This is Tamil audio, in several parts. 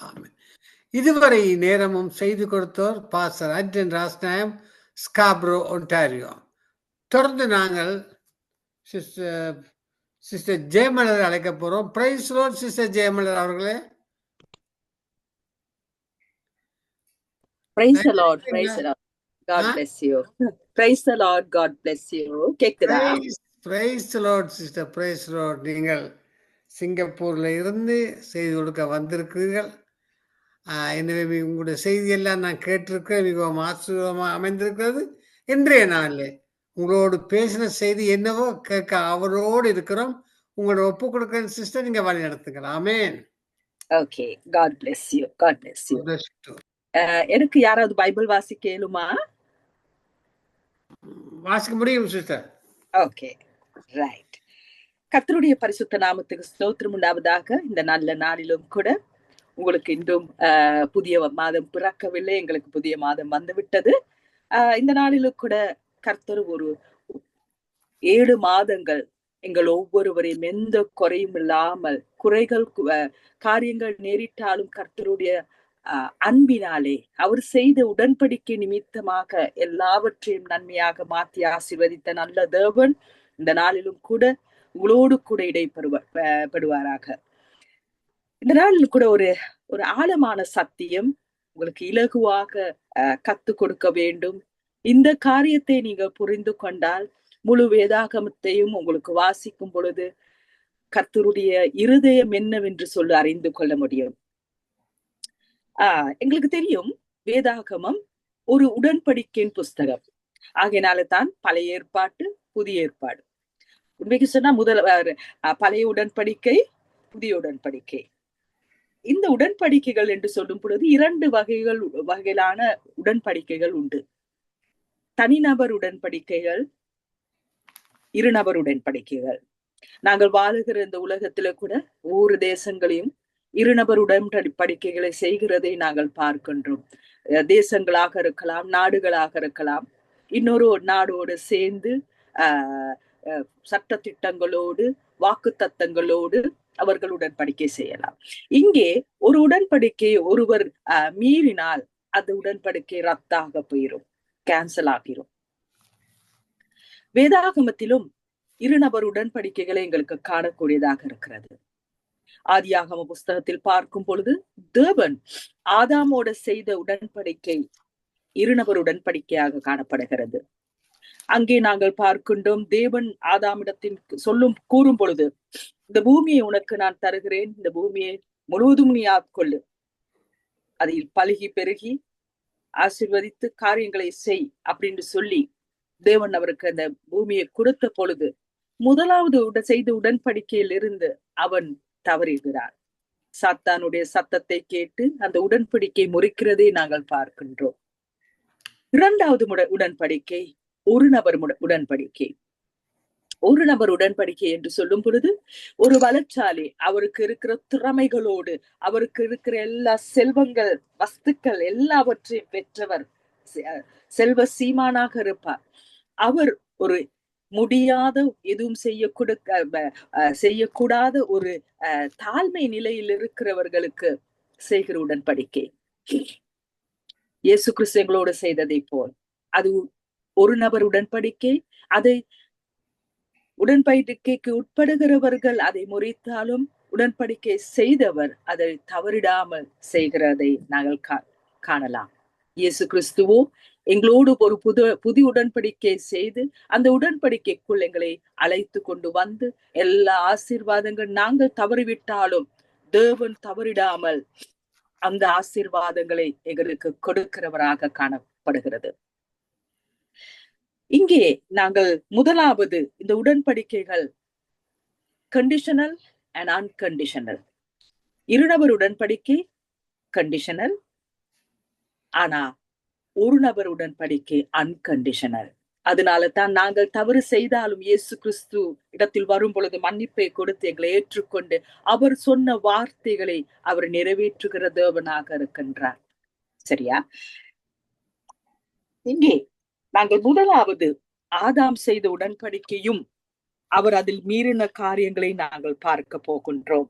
ஆமென். இதுவரை நேரமும் செய்து கொடுத்தோர் பாஸ்டர் அட்டன் ராஸ்நாயம், ஸ்காப்ரோ, ஒன்டாரியோ. தொடர்ந்து நாங்கள் சிஸ்டர் ஜெயமலர் அழைக்க போறோம். பிரைஸ் லார்ட் சிஸ்டர் ஜெயமலர் அவர்களே. Praise the Lord, praise the Lord. God bless you. Praise the Lord, God bless you. கேக்குதா? Praise the Lord sister, praise the Lord. நீங்கள் சிங்கப்பூர்ல இருந்து செய்தி கொடுக்க வந்திருக்கிறீர்கள். எனவே உங்களுடைய செய்தியெல்லாம் நான் கேட்டிருக்கிறேன். மிகவும் ஆச்சரியமாக அமைந்திருக்கிறது. இன்றைய நாளில் உங்களோடு பேசின செய்தி என்னவோ கேட்க அவரோடு இருக்கிறோம். உங்களோட ஒப்பு கொடுக்கிற சிஸ்டர், நீங்க வழி நடத்துங்கள். Amen. Okay, God bless you. God bless you. எனக்கு யாராவது பைபிள் வாசிக்க இயலுமா? வாசிக்க முடியும் சிஸ்டர். Okay, right. கர்த்தருடைய பரிசுத்த நாமத்துக்கு ஸ்தோத்திரம் உண்டாவதாக. இந்த நல்ல நாளிலும் கூட உங்களுக்கு இன்றும் புதிய மாதம் பிறக்கவில்லை, எங்களுக்கு புதிய மாதம் வந்துவிட்டது. இந்த நாளிலும் கூட கர்த்தர் ஒரு 7 மாதங்கள் எங்கள் ஒவ்வொருவரையும் எந்த குறையும் இல்லாமல், குறைகள் காரியங்கள் நேரிட்டாலும் கர்த்தருடைய அன்பினாலே அவர் செய்த உடன்படிக்கை நிமித்தமாக எல்லாவற்றையும் நன்மையாக மாற்றி ஆசீர்வதித்த நல்ல தேவன் இந்த நாளிலும் கூட உங்களோடு கூட இடைப்படுவாராக. இந்த நாளில் கூட ஒரு ஆழமான சத்தியம் உங்களுக்கு இலகுவாக கத்து கொடுக்க வேண்டும். இந்த காரியத்தை நீங்க புரிந்து கொண்டால் முழு வேதாகமத்தையும் உங்களுக்கு வாசிக்கும் பொழுது கர்த்தருடைய இருதயம் என்னவென்று சொல்லி அறிந்து கொள்ள முடியும். எங்களுக்கு தெரியும், வேதாகமம் ஒரு உடன்படிக்கையின் புஸ்தகம். ஆகையினால தான் பழைய ஏற்பாட்டு, புதிய ஏற்பாடு. உண்மைக்கு சொன்னா பழைய உடன்படிக்கை, புதிய உடன்படிக்கை. இந்த உடன்படிக்கைகள் என்று சொல்லும் பொழுது 2 வகையிலான உடன்படிக்கைகள் உண்டு. தனிநபர் உடன்படிக்கைகள், இருநபர் உடன்படிக்கைகள். நாங்கள் வாழுகிற இந்த உலகத்துல கூட ஒவ்வொரு தேசங்களையும் இருநபர் உடன்படிக்கைகளை செய்கிறதை நாங்கள் பார்க்கின்றோம். தேசங்களாக இருக்கலாம், நாடுகளாக இருக்கலாம். இன்னொரு நாடோடு சேர்ந்து சட்ட திட்டங்களோடு, வாக்கு தத்தங்களோடு அவர்கள் உடன்படிக்கை செய்யலாம். இங்கே ஒரு உடன்படிக்கை ஒருவர் மீறினால் அந்த உடன்படிக்கை ரத்தாக போயிரும், கேன்சல் ஆகிரும். வேதாகமத்திலும் இருநபர் உடன்படிக்கைகளை எங்களுக்கு காணக்கூடியதாக இருக்கிறது. ஆதியாகம புஸ்தகத்தில் பார்க்கும் பொழுது தேவன் ஆதாமோட செய்த உடன்படிக்கை இருநபர் உடன்படிக்கையாக காணப்படுகிறது. அங்கே நாங்கள் பார்க்கின்றோம், தேவன் ஆதாமிடத்தின் கூறும் பொழுது, இந்த பூமியை உனக்கு நான் தருகிறேன், இந்த பூமியை முழுவதும் நீ ஆட்கொள்ளு, அதில் பலுகி பெருகி ஆசீர்வதித்து காரியங்களை செய் அப்படின்னு சொல்லி தேவன் அவருக்கு அந்த பூமியை கொடுத்த பொழுது முதலாவது செய்த உடன்படிக்கையில் இருந்து அவன் தவறுகிறார். சாத்தானுடைய சத்தத்தை கேட்டு அந்த உடன்படிக்கை முறிக்கிறதை நாங்கள் பார்க்கின்றோம். 2வது உடன்படிக்கை ஒரு நபர் உடன்படிக்கை. ஒரு நபர் உடன்படிக்கை என்று சொல்லும் பொழுது ஒரு வளர்ச்சாலி அவருக்கு இருக்கிற திறமைகளோடு, அவருக்கு இருக்கிற எல்லா செல்வங்கள், வஸ்துக்கள் எல்லாவற்றையும் பெற்றவர், செல்வ சீமானாக இருப்பார். அவர் ஒரு முடியாத, எதுவும் செய்யக்கூடாத ஒரு தாழ்மை நிலையில் இருக்கிறவர்களுக்கு செய்கிற உடன்படிக்கை. இயேசு கிறிஸ்து எங்களோடு செய்ததை போல் அது ஒரு நபர் உடன்படிக்கை. அதை உடன்படிக்கைக்கு உட்படுகிறவர்கள் அதை முறித்தாலும் உடன்படிக்கை செய்தவர் அதை தவறிடாமல் செய்கிறதை நாங்கள் காணலாம். இயேசு கிறிஸ்துவோ எங்களோடு ஒரு புதிய உடன்படிக்கை செய்து அந்த உடன்படிக்கைக்குள் எங்களை அழைத்து கொண்டு வந்து எல்லா ஆசீர்வாதங்கள் நாங்கள் தவறிவிட்டாலும் தேவன் தவறிடாமல் அந்த ஆசீர்வாதங்களை எங்களுக்கு கொடுக்கிறவராக காணப்படுகிறது. இங்கே நாங்கள் முதலாவது இந்த உடன்படிக்கைகள் கண்டிஷனல் அண்ட் அன்கண்டிஷனல். இருநபர் உடன்படிக்கை கண்டிஷனல், ஆனா ஒரு நபர் உடன்படிக்கை அன்கண்டிஷனல். அதனால தான் நாங்கள் தவறு செய்தாலும் இயேசு கிறிஸ்து இடத்தில் வரும் பொழுது மன்னிப்பை கொடுத்து எங்களை ஏற்றுக்கொண்டு அவர் சொன்ன வார்த்தைகளை அவர் நிறைவேற்றுகிற தேவனாக இருக்கின்றார். சரியா? இங்கே நாங்கள் முதலாவது ஆதாம் செய்த உடன்படிக்கையும் அவர் அதில் மீறின காரியங்களை நாங்கள் பார்க்க போகின்றோம்.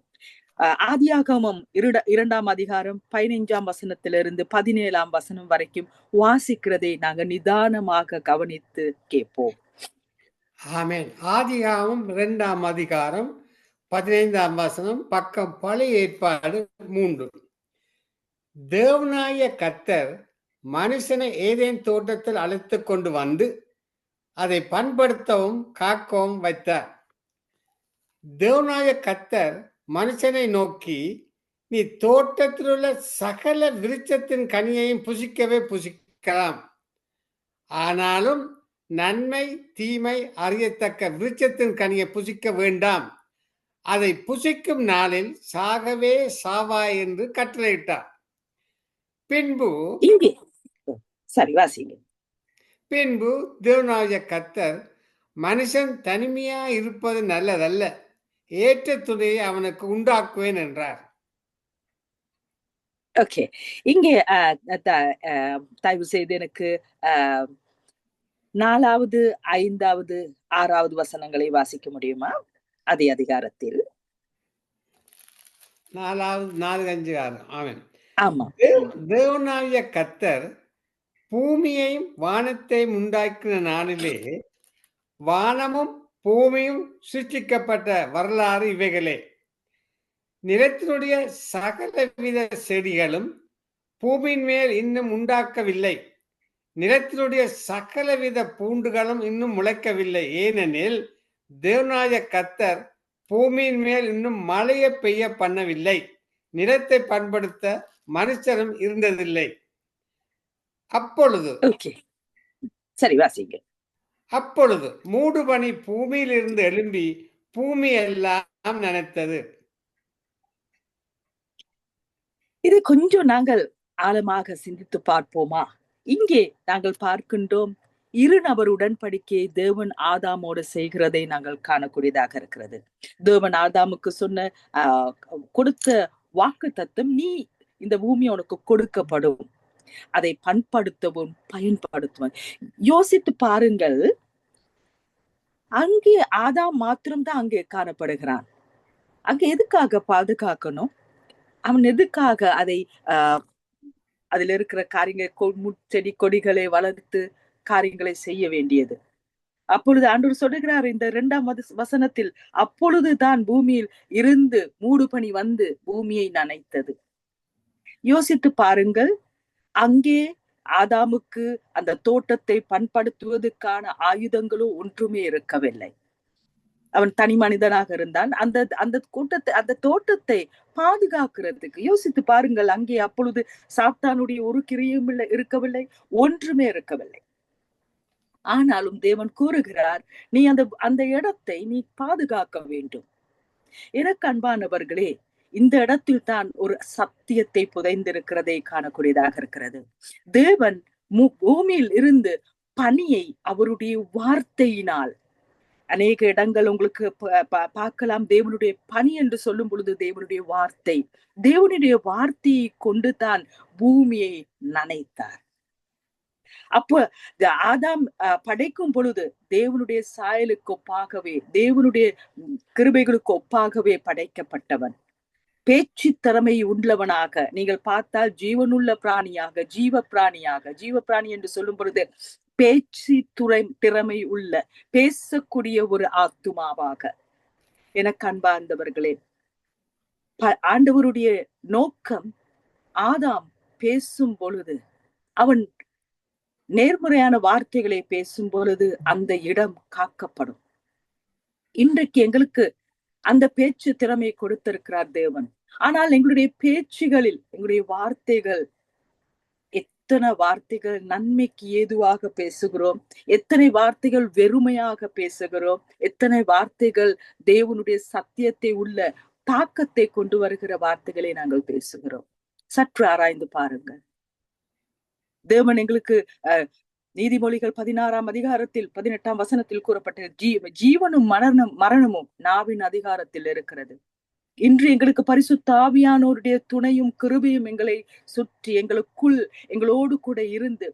ஆதியாகமம் 2ஆம் அதிகாரம் 15ஆம் வசனத்திலிருந்து 17ஆம் வசனம் வரைக்கும் வாசிக்கிறதை நாங்க நிதானமாக கவனித்து கேட்போம். ஆமென். ஆதியாகமம் 2ஆம் அதிகாரம் 15ஆம் வசனம், பக்கம் பழைய ஏற்பாடு 3. தேவனாய கர்த்தர் மனுஷனை ஏதேன் தோட்டத்தில் அழைத்துக் கொண்டு வந்து அதை பண்படுத்தவும் காக்கவும் வைத்தார். தேவனாய கர்த்தர் மனுஷனை நோக்கி, நீ தோட்டத்தில் உள்ள சகல விருட்சத்தின் கனியையும் புசிக்கவே புசிக்கலாம், ஆனாலும் நன்மை தீமை அறியத்தக்க விருட்சத்தின் கனியை புசிக்க வேண்டாம், அதை புசிக்கும் நாளில் சாகவே சாவாய் என்று கட்டளையிட்டார். பின்பு இங்கே சரி வாசிங்க. பின்பு தேவனாகிய கர்த்தர், மனுஷன் தனிமையா இருப்பது நல்லதல்ல, ஏற்ற துணையை அவனுக்கு உண்டாக்குவேன் என்றார். ஓகே, இங்கே தயவு செய்து எனக்கு 4வது 5வது 6வது வசனங்களை வாசிக்க முடியுமா? அதே அதிகாரத்தில் 4, 5, 6. ஆமென். ஆமா. தேவனாகிய கர்த்தர் பூமியையும் வானத்தையும் உண்டாக்கின நாளிலே வானமும் பூமியும் சிருஷ்டிக்கப்பட்ட வரலாறு இவைகளே. நிலத்தினுடைய சகலவித செடிகளும் பூமியின் மேல் இன்னும் உண்டாக்கவில்லை, நிலத்தினுடைய சகலவித பூண்டுகளும் இன்னும் முளைக்கவில்லை, ஏனெனில் தேவனாகிய கர்த்தர் பூமியின் மேல் இன்னும் மழையை பெய்ய பண்ணவில்லை, நிலத்தை பண்படுத்த மனுஷரும் இருந்ததில்லை. அப்பொழுது சரி வாசிங்க. அப்பொழுது மூடுபனி பூமியிலிருந்து எழும்பி பூமி எல்லாம் நனைத்தது. இது கொஞ்சம் நாங்கள் ஆழமாக சிந்தித்து பார்ப்போமா? இங்கே நாங்கள் பார்க்கின்றோம், 2 நபர் உடன்படிக்கையை தேவன் ஆதாமோடு செய்கிறதை நாங்கள் காணக்கூடியதாக இருக்கிறது. தேவன் ஆதாமுக்கு சொன்ன கொடுத்த வாக்கு தத்துவம், நீ இந்த பூமி உனக்கு கொடுக்கப்படும், அதை பண்படுத்தவும் பயன்படுத்துவன். யோசித்து பாருங்கள், அங்கே ஆதாம் மாத்திரம்தான் அங்கே காணப்படுகிறான். அங்க எதுக்காக பாதுகாக்கணும்? அவன் எதுக்காக அதை அதுல இருக்கிற காரியங்களை, செடி கொடிகளை வளர்த்து காரியங்களை செய்ய வேண்டியது? அப்பொழுது ஆண்டவர் சொல்லுகிறார் இந்த 2ஆம் வசனத்தில், அப்பொழுதுதான் பூமியில் இருந்து மூடுபனி வந்து பூமியை நனைத்தது. யோசித்து பாருங்கள், அங்கே ஆதாமுக்கு அந்த தோட்டத்தை பண்படுத்துவதற்கான ஆயுதங்களும் ஒன்றுமே இருக்கவில்லை. அவன் தனி மனிதனாக இருந்தான். அந்த தோட்டத்தை பாதுகாக்கிறதுக்கு யோசித்து பாருங்கள், அங்கே அப்பொழுது சாத்தானுடைய ஒரு கிரியும் இருக்கவில்லை, ஒன்றுமே இருக்கவில்லை. ஆனாலும் தேவன் கூறுகிறார், நீ அந்த இடத்தை நீ பாதுகாக்க வேண்டும். எனக்கு அன்பானவர்களே, இந்த இடத்தில் தான் ஒரு சத்தியத்தை புதைந்திருக்கிறதை காணக்கூடியதாக இருக்கிறது. தேவன் பூமியில் இருந்து பனியை அவருடைய வார்த்தையினால், அநேக இடங்கள் உங்களுக்கு பார்க்கலாம், தேவனுடைய பனி என்று சொல்லும் பொழுது தேவனுடைய வார்த்தையை கொண்டு தான் பூமியை நனைத்தார். அப்ப ஆதாம் படைக்கும் பொழுது தேவனுடைய சாயலுக்கு ஒப்பாகவே, தேவனுடைய கிருபைகளுக்கு ஒப்பாகவே படைக்கப்பட்டவன். பேச்சு திறமை உள்ளவனாக நீங்கள் பார்த்தால் ஜீவனுள்ள பிராணியாக, ஜீவ பிராணி என்று சொல்லும் பொழுது பேச்சு திறமை உள்ள, பேசக்கூடிய ஒரு ஆத்துமாவாக. எனக்கு அன்பார்ந்தவர்களே, ஆண்டவருடைய நோக்கம், ஆதாம் பேசும் பொழுது, அவன் நேர்முறையான வார்த்தைகளை பேசும் பொழுது அந்த இடம் காக்கப்படும். இன்றைக்கு எங்களுக்கு அந்த பேச்சு திறமை கொடுத்திருக்கிறார் தேவன். ஆனால் எங்களுடைய பேச்சுகளில், எங்களுடைய வார்த்தைகள், எத்தனை வார்த்தைகள் நன்மைக்கு ஏதுவாக பேசுகிறோம், எத்தனை வார்த்தைகள் வெறுமையாக பேசுகிறோம், எத்தனை வார்த்தைகள் தேவனுடைய சத்தியத்தை உள்ள தாக்கத்தை கொண்டு வருகிற வார்த்தைகளை நாங்கள் பேசுகிறோம். சற்று ஆராய்ந்து பாருங்கள். தேவன் எங்களுக்கு நீதிமொழிகள் 16ஆம் அதிகாரத்தில் 18ஆம் வசனத்தில் கூறப்பட்ட ஜீவனும் மரணமும் நாவின் அதிகாரத்தில் இருக்கிறது. இன்று எங்களுக்கு பரிசுத்த ஆவியானோருடைய துணையும் கிருபையும் எங்களை சுற்றி, எங்களுக்குள், எங்களோடு கூட இருந்து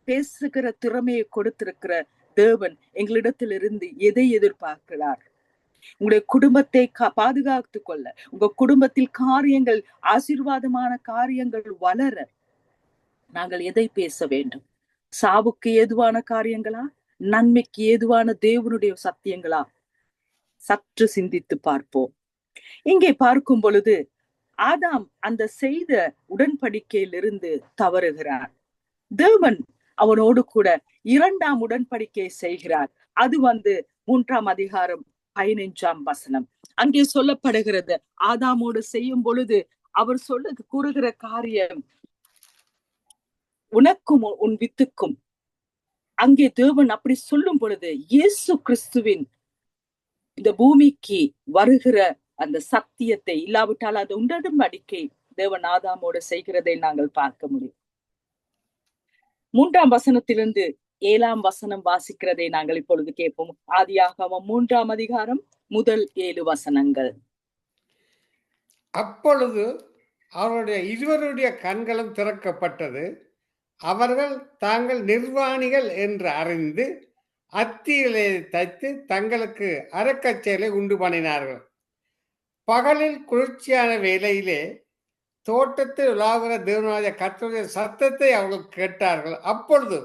பேசுகிற திறமையை கொடுத்திருக்கிற தேவன் எங்களிடத்திலிருந்து எதை எதிர்பார்க்கிறார்? உங்களுடைய குடும்பத்தை பாதுகாத்துக் கொள்ள, உங்க குடும்பத்தில் காரியங்கள், ஆசீர்வாதமான காரியங்கள் வளர நாங்கள் எதை பேச வேண்டும்? சாவுக்கு ஏதுவான காரியங்களா, நன்மைக்கு ஏதுவான தேவனுடைய சத்தியங்களா? சற்று சிந்தித்து பார்ப்போம். இங்கே பார்க்கும் பொழுது ஆதாம் அந்த செய்த உடன்படிக்கையிலிருந்து தவறுகிறார். தேவன் அவனோடு கூட 2ஆம் உடன்படிக்கை செய்கிறார். அது 3ஆம் அதிகாரம் 15ஆம் வசனம். அங்கே சொல்லப்படுகிறது, ஆதாமோடு செய்யும் பொழுது அவர் கூறுகிற காரியம், உனக்கும் உன் வித்துக்கும். அங்கே தேவன் அப்படி சொல்லும் பொழுது இயேசு கிறிஸ்துவின் இந்த பூமிக்கு வருகிற அந்த சத்தியத்தை, இல்லாவிட்டால் அந்த உடன்படிக்கை தேவன் ஆதாமோடு செய்கிறதை நாங்கள் பார்க்க முடியும். 3ஆம் வசனத்திலிருந்து 7ஆம் வசனம் வாசிக்கிறதை நாங்கள் இப்பொழுது கேட்போம். ஆதியாகமம் 3ஆம் அதிகாரம் முதல் 7 வசனங்கள். அப்பொழுது அவருடைய இருவருடைய கண்களும் திறக்கப்பட்டது, அவர்கள் தாங்கள் நிர்வாணிகள் என்று அறிந்து அத்திகளை தைத்து தங்களுக்கு அறக்கச்சைகளை உண்டு பண்ணினார்கள். பகலில் குளிர்ச்சியான வேளையிலே தோட்டத்தில் உலாவுகிற தேவனுடைய கர்த்தருடைய சத்தத்தை அவர்கள் கேட்டார்கள். அப்பொழுது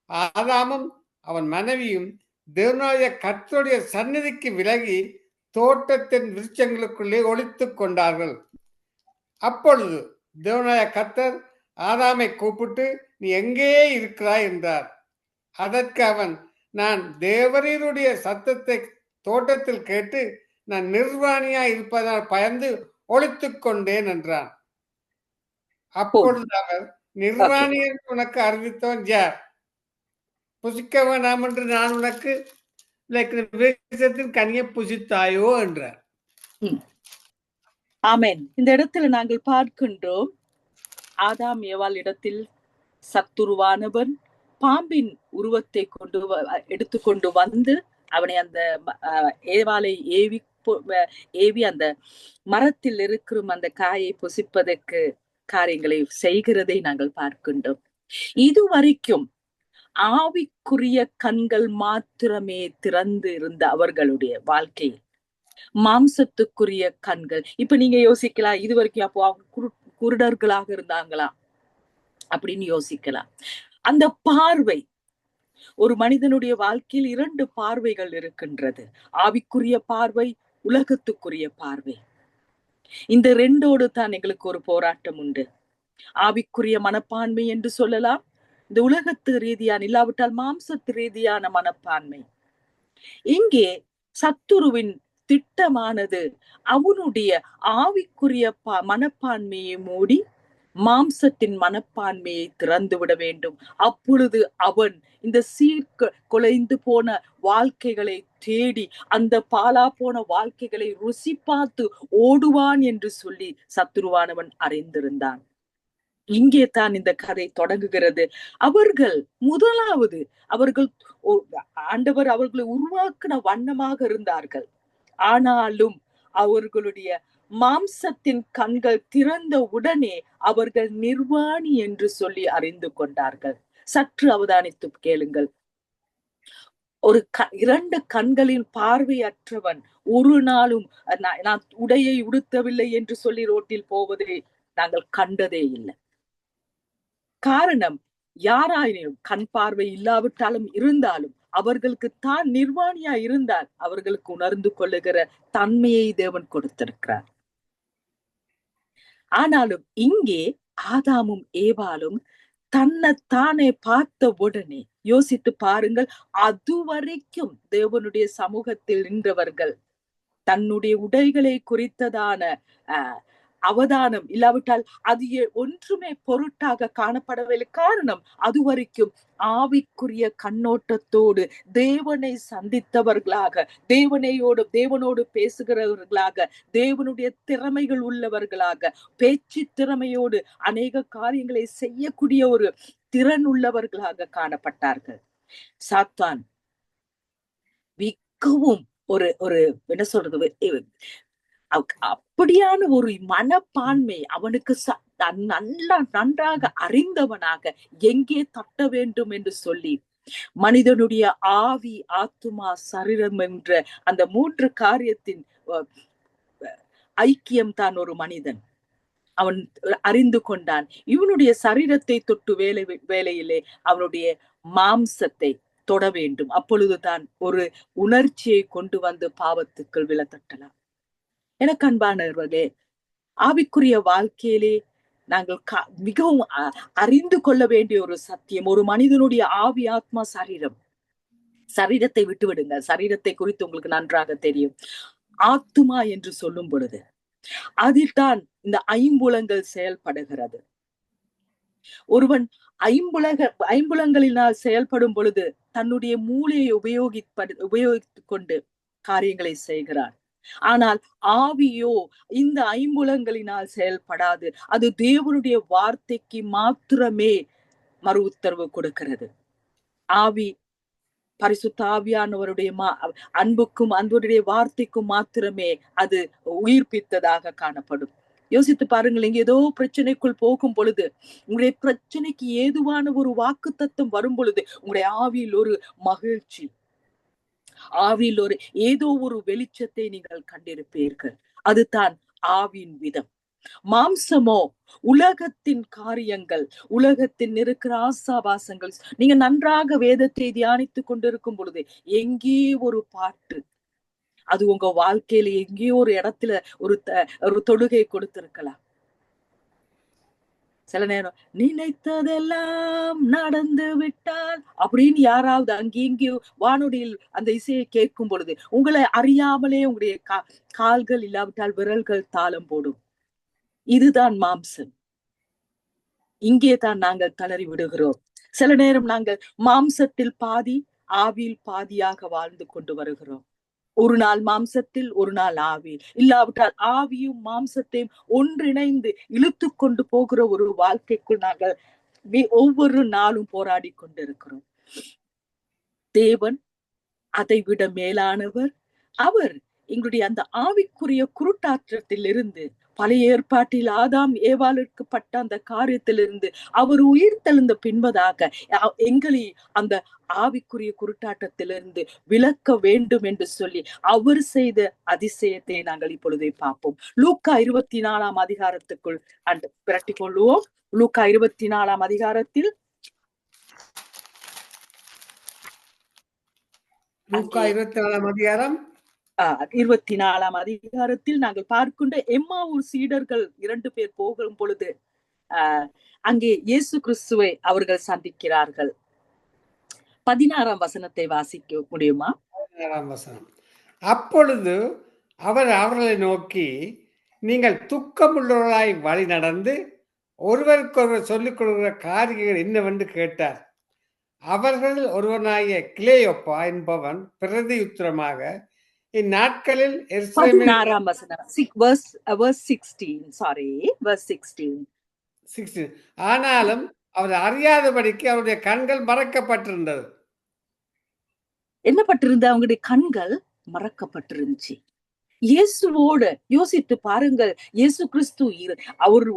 ஆதாமும் அவன் மனைவியும் தேவனுடைய கர்த்தருடைய சந்நிதிக்கு விலகி தோட்டத்தின் விருட்சங்களுக்குள்ளே ஒளித்துக் கொண்டார்கள். அப்பொழுது தேவனுடைய கர்த்தர் ஆதாமை கூப்பிட்டு, நீ எங்கே இருக்கிறாய் என்றார். அதற்கு அவன், நான் தேவரீருடைய சத்தத்தை தோட்டத்தில் கேட்டு நான் நிர்வாணியாய் இருப்பதால் பயந்து ஒளித்துக் கொண்டேன் என்றான். அப்பொழுது அவர், நிர்வாணியை உனக்கு அறிவித்தவன் யார்? புசிக்க வேண்டாம் என்று நான் உனக்கு கனியை புசித்தாயோ என்றார். ஆமென். இந்த இடத்துல நாங்கள் பார்க்கின்றோம், ஆதாம் ஏவாள் இடத்தில் சத்துருவானவன் பாம்பின் உருவத்தை எடுத்துக்கொண்டு வந்து அவனை அந்த ஏவாளை ஏவி அந்த மரத்தில் இருக்கிற அந்த காயை புசிப்பதற்கு காரியங்களை செய்கிறதை நாங்கள் பார்க்கின்றோம். இதுவரைக்கும் ஆவிக்குரிய கண்கள் மாத்திரமே திறந்து இருந்த அவர்களுடைய வாழ்க்கையில் மாம்சத்துக்குரிய கண்கள். இப்ப நீங்க யோசிக்கலாம், இது வரைக்கும் அப்போ அவங்க குருடர்களாக இருந்தாங்களா அப்படின்னு யோசிக்கலாம். அந்த பார்வை, ஒரு மனிதனுடைய வாழ்க்கையில் 2 பார்வைகள் இருக்கின்றது. ஆவிக்குரிய பார்வை, உலகத்துக்குரிய பார்வை. இந்த 2ஓடு தான் எங்களுக்கு ஒரு போராட்டம் உண்டு. ஆவிக்குரிய மனப்பான்மை என்று சொல்லலாம், இந்த உலகத்து ரீதியான, இல்லாவிட்டால் மாம்சத்து ரீதியான மனப்பான்மை. இங்கே சத்துருவின் திட்டமானது அவனுடைய ஆவிக்குரிய மனப்பான்மையை மூடி மாம்சத்தின் மனப்பான்மையை திறந்து விட வேண்டும். அப்பொழுது அவன் இந்த குலைந்து போன வாழ்க்கைகளை தேடி அந்த பாலா போன வாழ்க்கைகளை ருசி பார்த்து ஓடுவான் என்று சொல்லி சத்துருவானவன் அறிந்திருந்தான். இங்கே தான் இந்த கதை தொடங்குகிறது. அவர்கள் முதலாவது ஆண்டவர் அவர்களை உருவாக்கின வண்ணமாக இருந்தார்கள். ஆனாலும் அவர்களுடைய மாம்சத்தின் கண்கள் திறந்த உடனே அவர்கள் நிர்வாணி என்று சொல்லி அறிந்து கொண்டார்கள். சற்று அவதானித்து கேளுங்கள். ஒரு 2 கண்களின் பார்வையற்றவன் ஒரு நாளும் நான் உடையை உடுத்தவில்லை என்று சொல்லி ரோட்டில் போவதை நாங்கள் கண்டதே இல்லை. காரணம், யாராயினும் கண் பார்வை இல்லாவிட்டாலும் இருந்தாலும் அவர்களுக்கு தான் நிர்வாணியா இருந்தால் அவர்களுக்கு உணர்ந்து கொள்ளுகிற தன்மையை தேவன் கொடுத்திருக்கிறார். ஆனாலும் இங்கே ஆதாமும் ஏவாளும் தன்னைத்தானே பார்த்த உடனே யோசித்து பாருங்கள், அதுவரைக்கும் தேவனுடைய சமூகத்தில் நின்றவர்கள் தன்னுடைய உடைகளை குறித்ததான அவதானம் இல்லாவிட்டால் அது ஒன்றுமே பொருட்டாக காணப்படவில்லை. காரணம், அதுவரைக்கும் ஆவிக்குரிய கண்ணோட்டத்தோடு தேவனை சந்தித்தவர்களாக, தேவனோடு பேசுகிறவர்களாக, தேவனுடைய திறமைகள் உள்ளவர்களாக, பேச்சு திறமையோடு அநேக காரியங்களை செய்யக்கூடிய ஒரு திறன் உள்ளவர்களாக காணப்பட்டார்கள். சாத்தான் மிகவும் ஒரு என்ன சொல்றது, அப்படியான ஒரு மனப்பான்மை அவனுக்கு நன்றாக அறிந்தவனாக எங்கே தட்ட வேண்டும் என்று சொல்லி மனிதனுடைய ஆவி, ஆத்துமா, சரீரம் என்ற அந்த 3 காரியத்தின் ஐக்கியம் தான் ஒரு மனிதன். அவன் அறிந்து கொண்டான். இவனுடைய சரீரத்தை தொட்டு வேலையிலே அவனுடைய மாம்சத்தை தொட வேண்டும். அப்பொழுதுதான் ஒரு உணர்ச்சியை கொண்டு வந்து பாவத்துக்குள் விழத்தட்டலாம். எனக்கு அன்பானவர்களே, ஆவிக்குரிய வாழ்க்கையிலே நாங்கள் மிகவும் அறிந்து கொள்ள வேண்டிய ஒரு சத்தியம், ஒரு மனிதனுடைய ஆவி, ஆத்மா, சரீரத்தை விட்டுவிடுங்க. சரீரத்தை குறித்து உங்களுக்கு நன்றாக தெரியும். ஆத்துமா என்று சொல்லும் பொழுது அதில்தான் இந்த ஐம்புலங்கள் செயல்படுகிறது. ஒருவன் ஐம்புலங்களினால் செயல்படும் பொழுது தன்னுடைய மூளையை உபயோகித்துக் கொண்டு காரியங்களை செய்கிறான். ஆனால் ஆவியோ இந்த ஐம்புலங்களினால் செயல்படாது. அது தேவனுடைய வார்த்தைக்கு மாத்திரமே மறு உத்தரவு கொடுக்கிறது. ஆவி பரிசுத்த ஆவியானவருடைய அன்புக்கும் அன்புடைய வார்த்தைக்கும் மாத்திரமே அது உயிர்ப்பித்ததாக காணப்படும். யோசித்து பாருங்கள், இங்க ஏதோ பிரச்சனைக்குள் போகும் பொழுது, உங்களுடைய பிரச்சனைக்கு ஏதுவான ஒரு வாக்கு தத்துவம் வரும் பொழுது உங்களுடைய ஆவியில் ஒரு மகிழ்ச்சி, ஆவியில் ஒரு ஏதோ ஒரு வெளிச்சத்தை நீங்கள் கண்டிருப்பீர்கள். அதுதான் ஆவியின் விதம். மாம்சமோ உலகத்தின் காரியங்கள், உலகத்தின் இருக்கிற ஆசாபாசங்கள். நீங்க நன்றாக வேதத்தை தியானித்துக் கொண்டிருக்கும் பொழுது எங்கே ஒரு பாட்டு, அது உங்க வாழ்க்கையில எங்கேயோ ஒரு இடத்துல ஒரு தொடுகை கொடுத்திருக்கலாம். சில நேரம் நினைத்ததெல்லாம் நடந்து விட்டால் அப்படின்னு யாராவது அங்கேயும் வானொலியில் அந்த இசையை கேட்கும் பொழுது உங்களை அறியாமலே உங்களுடைய கால்கள் இல்லாவிட்டால் விரல்கள் தாளம் போடும். இதுதான் மாம்சம். இங்கே தான் நாங்கள் தளறி விடுகிறோம். சில நேரம் நாங்கள் மாம்சத்தில் பாதி, ஆவியில் பாதியாக வாழ்ந்து கொண்டு வருகிறோம். ஒரு நாள் மாம்சத்தில், ஒரு நாள் ஆவியில், இல்லாவிட்டால் ஆவியும் மாம்சத்தையும் ஒன்றிணைந்து இழுத்து கொண்டு போகிற ஒரு வாழ்க்கைக்குள் நாங்கள் ஒவ்வொரு நாளும் போராடி கொண்டிருக்கிறோம். தேவன் அதை விட மேலானவர். அவர் எங்களுடைய அந்த ஆவிக்குரிய குருட்டாற்றத்தில் இருந்து, பழைய ஏற்பாட்டில் ஆதாம் ஏவாளுக்கு பட்ட அந்த காரியத்திலிருந்து அவர் உயிர் தெழுந்த பின்பதாக எங்களை அந்த ஆவிக்குரிய குருட்டாட்டத்திலிருந்து விலக்க வேண்டும் என்று சொல்லி அவர் செய்த அதிசயத்தை நாங்கள் இப்பொழுதே பார்ப்போம். லூக்கா 24 அதிகாரத்துக்குள் பிரட்டிக் கொள்வோம். லூக்கா 24 அதிகாரத்தில் லூக்கா 24 அதிகாரம் 24 அதிகாரத்தில் நாங்கள் பார்க்கின்ற எம்மாவூர் சீடர்கள் 2 பேர் போகும் பொழுது அங்கே இயேசு கிறிஸ்துவை அவர்கள் சந்திக்கிறார்கள். 16 வசனத்தை வாசிக்க முடியுமா? 16 வசனம். அப்பொழுது அவர் அவர்களை நோக்கி, நீங்கள் துக்கமுள்ளவர்களாய் வழி நடந்து ஒருவருக்கொருவர் சொல்லிக் கொள்கிற காரியங்கள் என்னவென்று கேட்டார். அவர்கள் ஒருவனாகிய கிளேயோப்பா என்பவன் பிரதியுத்தரமாக, இந்நாட்களில் 16 ஆனாலும் அவர் அறியாதபடிக்கு அவருடைய கண்கள் மறைக்கப்பட்டிருந்தது. என்ன பட்டிருந்த? அவங்களுடைய கண்கள் மறைக்கப்பட்டிருந்துச்சு. இயேசுவோடு யோசித்து பாருங்கள். இயேசு கிறிஸ்து அவர்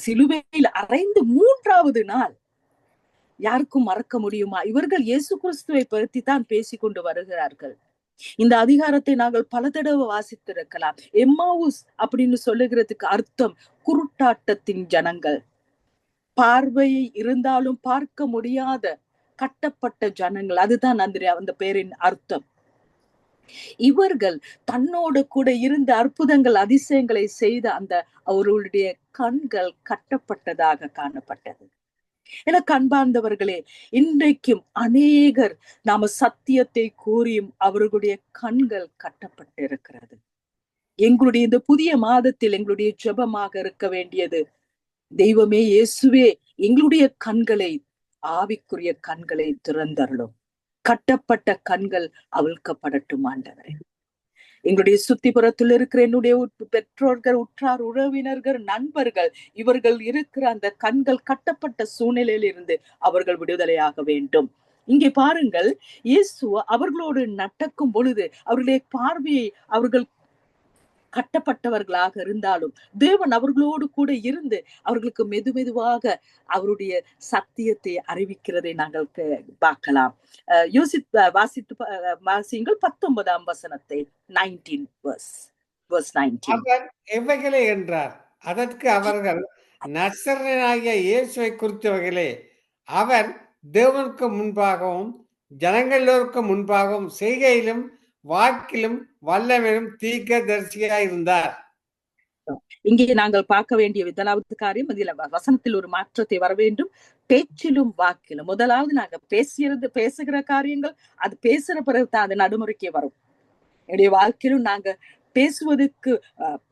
சிலுவையில் அறைந்து 3வது நாள் யாருக்கும் மறக்க முடியுமா? இவர்கள் இயேசு கிறிஸ்துவை பற்றி தான் பேசிக்கொண்டு வருகிறார்கள். இந்த அதிகாரத்தை நாங்கள் பல தடவை வாசித்திருக்கலாம். எம்மாவூஸ் அப்படின்னு சொல்லுகிறதுக்கு அர்த்தம் குருட்டாட்டத்தின் ஜனங்கள், பார்வையை இருந்தாலும் பார்க்க முடியாத கட்டப்பட்ட ஜனங்கள். அதுதான் அந்த பேரின் அர்த்தம். இவர்கள் தன்னோடு கூட இருந்த அற்புதங்கள், அதிசயங்களை செய்த அந்த அவர்களுடைய கண்கள் கட்டப்பட்டதாக காணப்பட்டது. எனக்கு அன்பார்ந்தவர்களே, இன்றைக்கும் அநேகர் நாம சத்தியத்தை கூறியும் அவர்களுடைய கண்கள் கட்டப்பட்டிருக்கிறது. எங்களுடைய இந்த புதிய மாதத்தில் எங்களுடைய ஜெபமாக இருக்க வேண்டியது, தெய்வமே இயேசுவே எங்களுடைய கண்களை, ஆவிக்குரிய கண்களை திறந்தருளும். கட்டப்பட்ட கண்கள் அவிழ்க்கப்படட்டும் ஆண்டவரே. எங்களுடைய சுத்திபுறத்தில் இருக்கிற என்னுடைய பெற்றோர்கள், உற்றார் உறவினர்கள், நண்பர்கள், இவர்கள் இருக்கிற அந்த கண்கள் கட்டப்பட்ட சூழ்நிலையில் இருந்து அவர்கள் விடுதலையாக வேண்டும். இங்கே பாருங்கள், இயேசு அவர்களோடு நடக்கும் பொழுது அவர்களுடைய பார்வையை அவர்கள் கட்டப்பட்டவர்களாக இருந்தாலும் தேவன் அவர்களோடு கூட இருந்து அவர்களுக்கு மெதுவாக அவருடைய சத்தியத்தை அறிவிக்கிறதை நாங்கள் பார்க்கலாம். வாசியுங்கள் 19ஆம் வசனத்தை. 19 verse 19. அவர் எவைகளே என்றார். அதற்கு அவர்கள், நசரேயனாகிய இயேசுவை குறித்தவைகளே. அவர் தேவனுக்கு முன்பாகவும் ஜனங்கள் எல்லோருக்கும் முன்பாகவும் செய்கையிலும் வாக்கிலும் வல்லமையிலும் தீர்க்கதரிசியாயிருந்தார். இங்கே நாங்கள் பார்க்க வேண்டிய முதலாவது காரியம், அதில் வசனத்தில் ஒரு மாற்றத்தை வர வேண்டும். பேச்சிலும் வாக்கிலும். முதலாவது நாங்க பேசுகிற காரியங்கள், அது பேசுற பிறகுதான் அது நடைமுறைக்கே வரும். என்னுடைய வாழ்க்கையிலும் நாங்க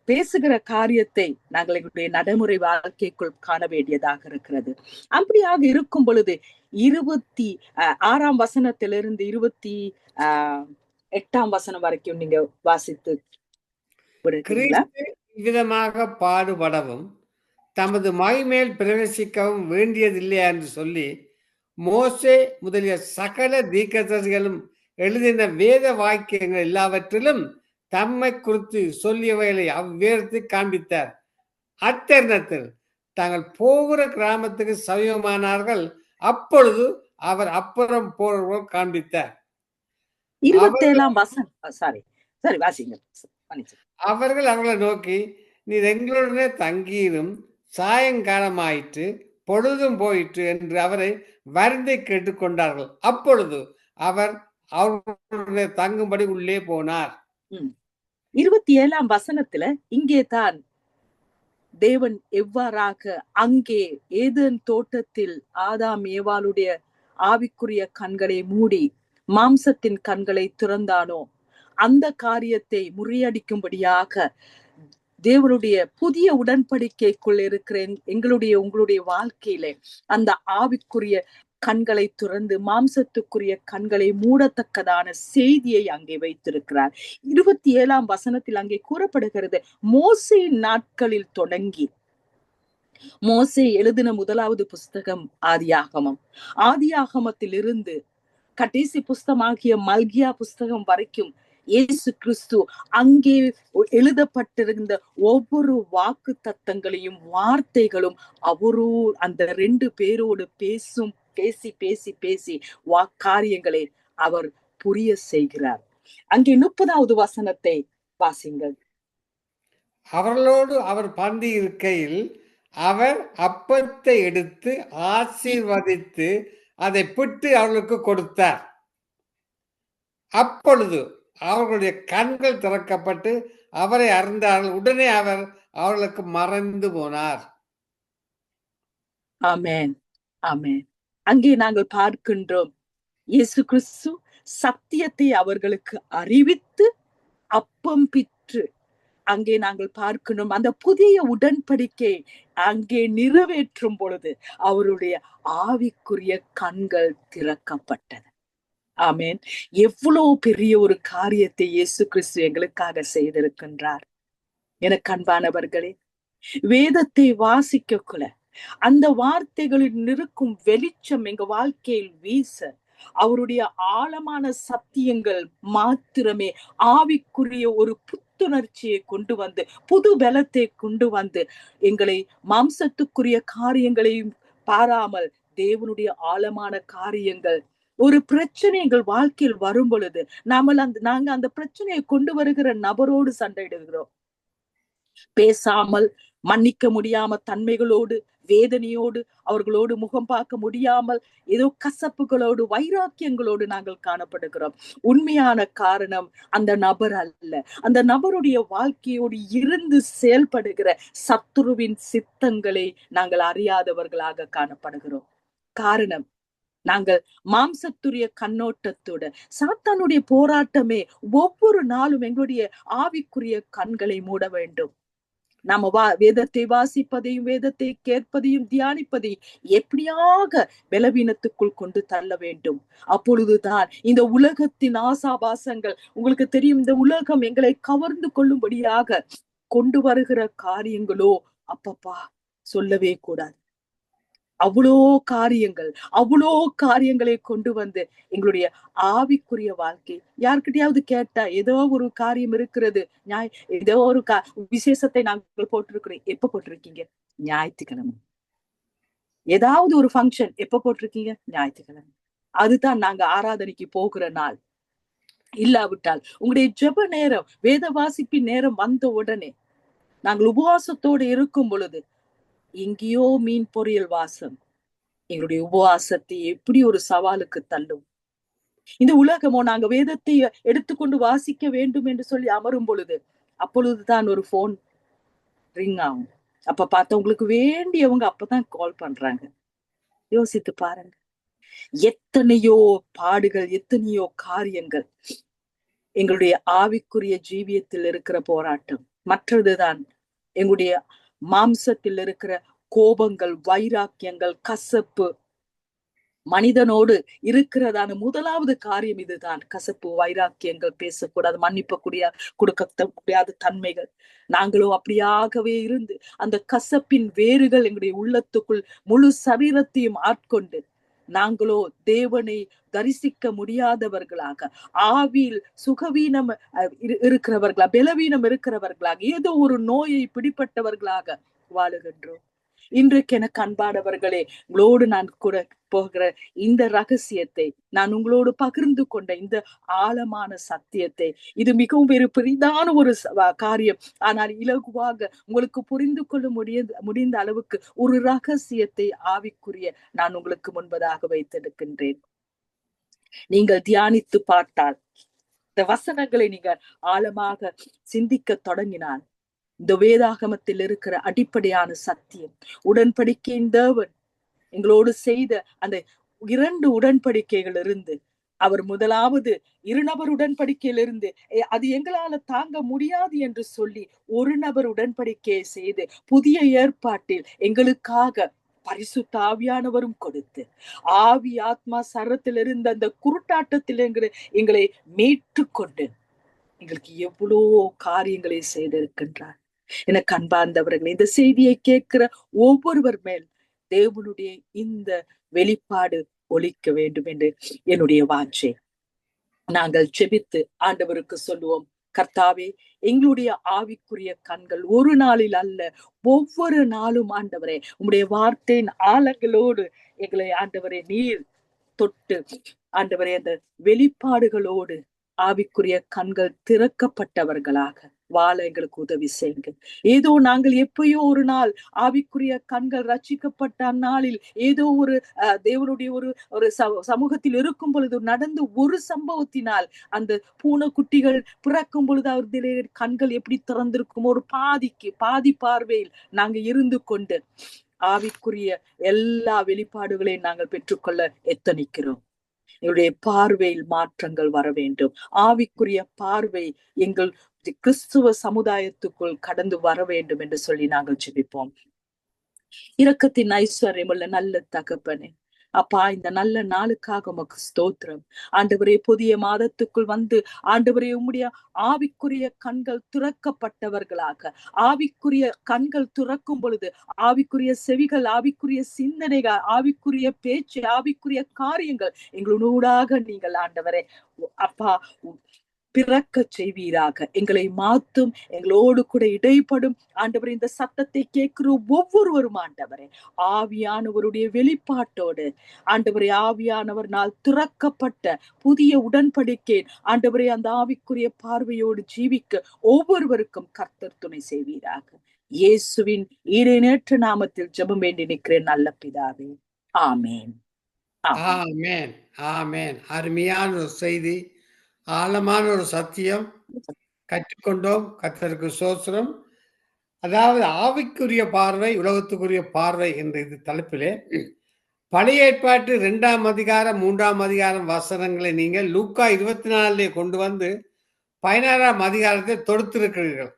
பேசுகிற காரியத்தை நாங்கள் எங்களுடைய நடைமுறை வாழ்க்கைக்குள் காண வேண்டியதாக இருக்கிறது. அப்படியாக இருக்கும் பொழுது 26ஆம் வசனத்திலிருந்து 28ஆம் வசனம் வரைக்கும் நீங்க வாசித்து விதமாக பாடுபடவும் தமது மகிமேல் பிரவேசிக்கவும் வேண்டியதில்லையா என்று சொல்லி மோசே முதலிய சகல தீர்க்கதரிசிகளும் எழுதின வேத வாக்கியங்கள் எல்லாவற்றிலும் தம்மை குறித்து சொல்லியவைகளை அவ்வேறத்தை காண்பித்தார். அத்தருணத்தில் தாங்கள் போகிற கிராமத்துக்கு சமீபமானார்கள். அப்பொழுது அவர் அப்புறம் போறவர்கள் காண்பித்தார். 27ஆம் வசனம் அவர்கள் அவர்களை நோக்கி, நீர் எங்களுடனே தங்கியிரும், சாயங்காலமாயிற்று, பொழுதும் போயிற்று என்று அவரை வருந்தி கேட்டுக்கொண்டார்கள். அப்பொழுது அவர் அவர்களுடைய தங்கும்படி உள்ளே போனார். 27ஆம் வசனத்துல இங்கே தான் தேவன் எவ்வாறாக அங்கே ஏதேன் தோட்டத்தில் ஆதாம் ஏவாளுடைய ஆவிக்குரிய கண்களை மூடி மாம்சத்தின் கண்களை திறந்தானோ, அந்த காரியத்தை முறியடிக்கும்படியாக தேவனுடைய புதிய உடன்படிக்கைக்குள் இருக்கிற உங்களுடைய வாழ்க்கையில அந்த ஆவிக்குரிய கண்களை துறந்து மாம்சத்துக்குரிய கண்களை மூடத்தக்கதான செய்தியை அங்கே வைத்திருக்கிறார். 27ஆம் வசனத்தில் அங்கே கூறப்படுகிறது, மோசே நாட்களில் தொடங்கி, மோசே எழுதின முதலாவது புஸ்தகம் ஆதியாகமம். ஆதியாகமத்தில் இருந்து கடைசி புஸ்தகமாகிய மல்கியா புஸ்தகம் வரைக்கும் இயேசு கிறிஸ்து அங்கே எழுதப்பட்டிருந்த ஒவ்வொரு வாக்கு தத்தங்களையும் வார்த்தைகளும் அவரோ அந்த 2 பேரோடு பேசி காரியங்களை அவர் புரிய செய்கிறார். அங்கே 30வது வசனத்தை வாசிங்கள். அவர்களோடு அவர் பந்தி இருக்கையில் அவர் அப்பத்தை எடுத்து ஆசீர்வதித்து அதை பிட்டு அவர்களுக்கு கொடுத்தார். அப்பொழுது அவர்களுடைய கண்கள் திறக்கப்பட்டு அவரை அறிந்தார்கள். உடனே அவர் அவர்களுக்கு மறைந்து போனார். ஆமென், ஆமென். அங்கே நாங்கள் பார்க்கின்றோம், இயேசு கிறிஸ்து சத்தியத்தை அவர்களுக்கு அறிவித்து அப்பம் பிற்று அங்கே நாங்கள் பார்க்கணும். அந்த புதிய உடன்படிக்கை அங்கே நிறைவேற்றும் பொழுது அவருடைய ஆவிக்குரிய கண்கள் திறக்கப்பட்டது. ஆமென். எவ்வளவு பெரிய ஒரு காரியத்தை இயேசு கிறிஸ்து எங்களுக்காக செய்திருக்கின்றார். எனக்கு அன்பானவர்களே, வேதத்தை வாசிக்கக்குள்ள அந்த வார்த்தைகளில் இருக்கும் வெளிச்சம் எங்க வாழ்க்கையில் வீச, அவருடைய ஆழமான சத்தியங்கள் மாத்திரமே ஆவிக்குரிய ஒரு புத்துணர்ச்சியை கொண்டு வந்து, புது பலத்தை கொண்டு வந்து, எங்களை மாம்சத்துக்குரிய காரியங்களையும் பாராமல் தேவனுடைய ஆழமான காரியங்கள், ஒரு பிரச்சனை எங்கள் வாழ்க்கையில் வரும் பொழுது நாங்க அந்த பிரச்சனையை கொண்டு வருகிற நபரோடு சண்டையிடுகிறோம். பேசாமல், மன்னிக்க முடியாம தன்மைகளோடு, வேதனையோடு, அவர்களோடு முகம் பார்க்க முடியாமல் ஏதோ கசப்புகளோடு, வைராக்கியங்களோடு நாங்கள் காணப்படுகிறோம். உண்மையான காரணம் அந்த நபர் அல்ல. அந்த நபருடைய வாழ்க்கையோடு இருந்து செயல்படுகிற சத்துருவின் சித்தங்களை நாங்கள் அறியாதவர்களாக காணப்படுகிறோம். காரணம், நாங்கள் மாம்சத்துரிய கண்ணோட்டத்தோட சாத்தானுடைய போராட்டமே ஒவ்வொரு நாளும் எங்களுடைய ஆவிக்குரிய கண்களை மூட வேண்டும். நாம வேதத்தை வாசிப்பதையும் வேதத்தை கேட்பதையும் தியானிப்பதையும் எப்படியாக பலவீனத்துக்குள் கொண்டு தள்ள வேண்டும். அப்பொழுதுதான் இந்த உலகத்தின் ஆசாபாசங்கள், உங்களுக்கு தெரியும், இந்த உலகம் எங்களை கவர்ந்து கொள்ளும்படியாக கொண்டு வருகிற காரியங்களோ அப்பப்பா சொல்லவே கூடாது. அவ்வளோ காரியங்கள், அவ்வளோ காரியங்களை கொண்டு வந்து எங்களுடைய ஆவிக்குரிய வாழ்க்கை யாருக்கிட்டையாவது கேட்டா ஏதோ ஒரு காரியம் இருக்கிறது, ஏதோ ஒரு விசேஷத்தை நாங்கள் போட்டிருக்கிறோம். எப்ப போட்டிருக்கீங்க? ஞாயிற்றுக்கிழமை. ஏதாவது ஒரு ஃபங்க்ஷன் எப்ப போட்டிருக்கீங்க? ஞாயிற்றுக்கிழமை. அதுதான் நாங்க ஆராதனைக்கு போகிற நாள். இல்லாவிட்டால் உங்களுடைய ஜெப நேரம், வேத வாசிப்பின் நேரம் வந்த உடனே நாங்கள் உபவாசத்தோடு இருக்கும் பொழுது எங்கேயோ மீன் பொரியல் வாசம் எங்களுடைய உபவாசத்தை எப்படி ஒரு சவாலுக்கு தள்ளும். இந்த உலகமோ நாங்க வேதத்தை எடுத்துக்கொண்டு வாசிக்க வேண்டும் என்று சொல்லி அமரும் பொழுது அப்பொழுதுதான் ஒரு போன் ரிங் ஆகும். அப்ப பார்த்தா உங்களுக்கு வேண்டியவங்க அப்பதான் கால் பண்றாங்க. யோசித்து பாருங்க. எத்தனையோ பாடுகள், எத்தனையோ காரியங்கள். எங்களுடைய ஆவிக்குரிய ஜீவியத்தில் இருக்கிற போராட்டம். மற்றதுதான் எங்களுடைய மாம்சத்தில் இருக்கிற கோபங்கள், வைராக்கியங்கள், கசப்பு. மனிதனோடு இருக்கிறதான முதலாவது காரியம் இதுதான். கசப்பு, வைராக்கியங்கள், பேசக்கூடாது, கொடுக்க முடியாத தன்மைகள். நாங்களோ அப்படியாகவே இருந்து அந்த கசப்பின் வேர்கள் எங்களுடைய உள்ளத்துக்குள் முழு சரீரத்தையும் ஆட்கொண்டு நாங்களோ தேவனை தரிசிக்க முடியாதவர்களாக, ஆவியில் சுகவீனம் இருக்கிறவர்களா, பலவீனம் இருக்கிறவர்களாக, ஏதோ ஒரு நோயை பிடிப்பட்டவர்களாக வாழுகின்றோம். இன்றைக்கு எனக்கு அன்பானவர்களே, உங்களோடு நான் கூட போகிற இந்த ரகசியத்தை, நான் உங்களோடு பகிர்ந்து கொண்ட இந்த ஆழமான சத்தியத்தை, இது மிகவும் பெரிதான ஒரு காரியம். ஆனால் இலகுவாக உங்களுக்கு புரிந்து கொள்ள முடிந்த அளவுக்கு ஒரு ரகசியத்தை ஆவிக்குரிய நான் உங்களுக்கு முன்பதாக வைத்திருக்கின்றேன். நீங்கள் தியானித்து பார்த்தால், இந்த வசனங்களை நீங்கள் ஆழமாக சிந்திக்க தொடங்கினால், இந்த வேதாகமத்தில் இருக்கிற அடிப்படையான சத்தியம், உடன்படிக்கையின் தேவன் எங்களோடு செய்த அந்த 2 உடன்படிக்கைகள் இருந்து, அவர் முதலாவது 2 நபர் உடன்படிக்கையிலிருந்து அது எங்களால தாங்க முடியாது என்று சொல்லி 1 நபர் உடன்படிக்கையை செய்து புதிய ஏற்பாட்டில் எங்களுக்காக பரிசுத்த ஆவியானவரும் கொடுத்து, ஆவி ஆத்மா சரத்தில் இருந்த அந்த குருட்டாட்டத்தில் எங்களை மீட்டு கொண்டு எங்களுக்கு எவ்வளோ காரியங்களை செய்திருக்கின்றார். எனக்கு அன்பார்ந்தவர்கள், இந்த செய்தியை கேட்கிற ஒவ்வொருவர் மேல் தேவனுடைய இந்த வெளிப்பாடு ஒலிக்க வேண்டும் என்று என்னுடைய வாஞ்சை. நாங்கள் ஜெபித்து ஆண்டவருக்கு சொல்லுவோம், கர்த்தாவே, எங்களுடைய ஆவிக்குரிய கண்கள் ஒரு நாளில் அல்ல, ஒவ்வொரு நாளும் ஆண்டவரே உம்முடைய வார்த்தையின் ஆழங்களோடு எங்களை ஆண்டவரே நீர் தொட்டு ஆண்டவரே அந்த வெளிப்பாடுகளோடு ஆவிக்குரிய கண்கள் திறக்கப்பட்டவர்களாக வாழ எங்களுக்கு உதவி செய்யுங்க. ஏதோ நாங்கள் எப்பயோ ஒரு நாள் ஆவிக்குரிய கண்கள் ரட்சிக்கப்பட்ட அந்நாளில் ஏதோ ஒரு தேவனுடைய ஒரு சமூகத்தில் இருக்கும் பொழுது நடந்து ஒரு சம்பவத்தினால் அந்த பூனைக்குட்டிகள் பிறக்கும் பொழுது அவருடைய கண்கள் எப்படி திறந்திருக்கும், ஒரு பாதி பார்வையில் நாங்க இருந்து கொண்டு ஆவிக்குரிய எல்லா வெளிப்பாடுகளையும் நாங்கள் பெற்றுக்கொள்ள எத்தனிக்கிறோம். எங்களுடைய பார்வையில் மாற்றங்கள் வர வேண்டும். ஆவிக்குரிய பார்வை எங்கள் கிறிஸ்துவ சமுதாயத்துக்குள் கடந்து வர வேண்டும் என்று சொல்லி நாங்கள் ஜெபிப்போம். இரக்கத்தின் ஐஸ்வர்யமுள்ள நல்ல தகப்பனே, அப்பா, இந்த நல்ல நாளுக்காக உமக்கு ஸ்தோத்திரம். ஆண்டவரே, புதிய மாதத்துக்குள் வந்து ஆண்டவரே உம்முடைய ஆவிக்குரிய கண்கள் துறக்கப்பட்டவர்களாக, ஆவிக்குரிய கண்கள் துறக்கும் பொழுது ஆவிக்குரிய செவிகள், ஆவிக்குரிய சிந்தனைகள், ஆவிக்குரிய பேச்சு, ஆவிக்குரிய காரியங்கள் எங்களோடாக நீங்கள் ஆண்டவரே அப்பா பிறக்க செய்வீராக. எங்களை மாத்தும், எங்களோடு கூட இடைப்படும் ஆண்டவரே. இந்த சத்தத்தை கேட்கிற ஒவ்வொருவரும் ஆண்டவரே ஆவியானவருடைய வெளிப்பாட்டோடு ஆண்டவரே ஆவியானவர்னால் திறக்கப்பட்ட புதிய உடன்படிக்கை ஆண்டவரே அந்த ஆவிக்குரிய பார்வையோடு ஜீவிக்க ஒவ்வொருவருக்கும் கர்த்தர் துணை செய்வீராக. இயேசுவின் ஈரேற்ற நாமத்தில் ஜெபம் வேண்டி நிற்கிறேன் நல்ல பிதாவே, ஆமேன். ஆமேன், ஆமேன். அருமையான ஒரு செய்தி, ஆழமான ஒரு சத்தியம் கற்றுக்கொண்டோம். கர்த்தருக்கு ஸ்தோத்திரம். அதாவது ஆவிக்குரிய பார்வை, உலகத்துக்குரிய பார்வை என்ற இது தலைப்பிலே பழைய ஏற்பாட்டு 2ஆம் அதிகாரம் 3ஆம் அதிகாரம் வசனங்களை நீங்கள் லூக்கா 24 கொண்டு வந்து 16ஆம் அதிகாரத்தை தொடுத்திருக்கிறீர்கள்.